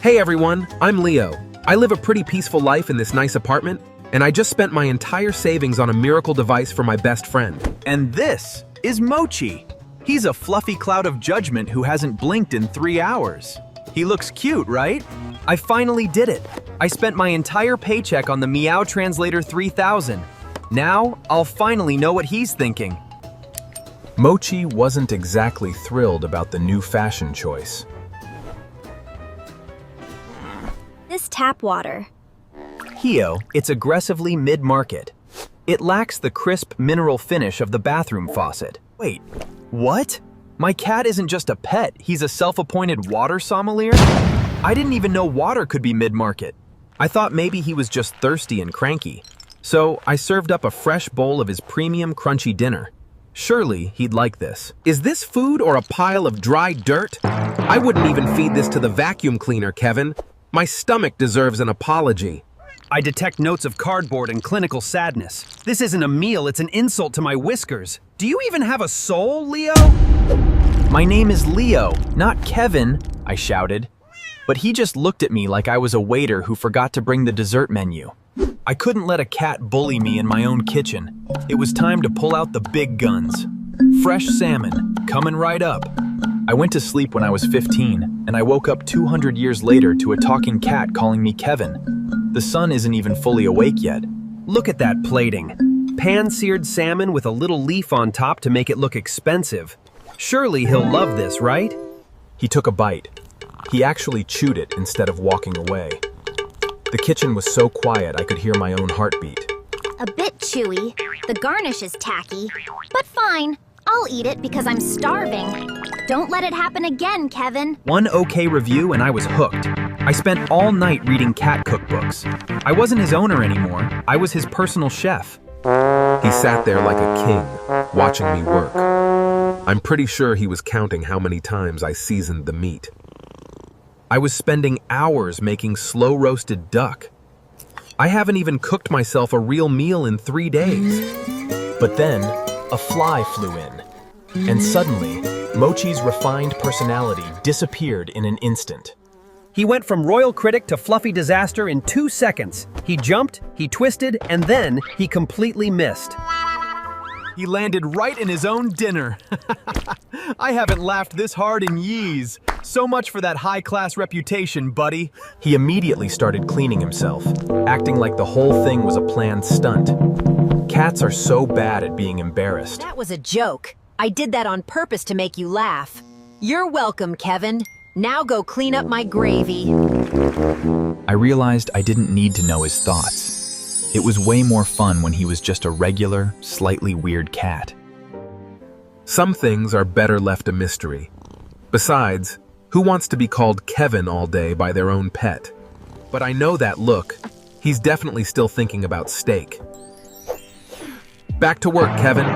Hey everyone, I'm Leo. I live a pretty peaceful life in this nice apartment, and I just spent my entire savings on a miracle device for my best friend. And this is Mochi. He's a fluffy cloud of judgment who hasn't blinked in 3 hours. He looks cute, right? I finally did it. I spent my entire paycheck on the Meow-Translator 3000. Now, I'll finally know what he's thinking. Mochi wasn't exactly thrilled about the new fashion choice. This tap water. Hio, it's aggressively mid-market. It lacks the crisp mineral finish of the bathroom faucet. Wait, what? My cat isn't just a pet, he's a self-appointed water sommelier? I didn't even know water could be mid-market. I thought maybe he was just thirsty and cranky. So I served up a fresh bowl of his premium crunchy dinner. Surely he'd like this. Is this food or a pile of dry dirt? I wouldn't even feed this to the vacuum cleaner, Kevin. My stomach deserves an apology. I detect notes of cardboard and clinical sadness. This isn't a meal, it's an insult to my whiskers. Do you even have a soul, Leo? My name is Leo, not Kevin, I shouted. But he just looked at me like I was a waiter who forgot to bring the dessert menu. I couldn't let a cat bully me in my own kitchen. It was time to pull out the big guns. Fresh salmon, coming right up. I went to sleep when I was 15, and I woke up 200 years later to a talking cat calling me Kevin. The sun isn't even fully awake yet. Look at that plating. Pan-seared salmon with a little leaf on top to make it look expensive. Surely he'll love this, right? He took a bite. He actually chewed it instead of walking away. The kitchen was so quiet I could hear my own heartbeat. A bit chewy. The garnish is tacky. But fine. I'll eat it because I'm starving. Don't let it happen again, Kevin. One okay review and I was hooked. I spent all night reading cat cookbooks. I wasn't his owner anymore. I was his personal chef. He sat there like a king, watching me work. I'm pretty sure he was counting how many times I seasoned the meat. I was spending hours making slow-roasted duck. I haven't even cooked myself a real meal in 3 days. But then, a fly flew in. And suddenly, Mochi's refined personality disappeared in an instant. He went from royal critic to fluffy disaster in 2 seconds. He jumped, he twisted, and then he completely missed. He landed right in his own dinner. I haven't laughed this hard in years. So much for that high-class reputation, buddy. He immediately started cleaning himself, acting like the whole thing was a planned stunt. Cats are so bad at being embarrassed. That was a joke. I did that on purpose to make you laugh. You're welcome, Kevin. Now go clean up my gravy. I realized I didn't need to know his thoughts. It was way more fun when he was just a regular, slightly weird cat. Some things are better left a mystery. Besides, who wants to be called Kevin all day by their own pet? But I know that look. He's definitely still thinking about steak. Back to work, Kevin.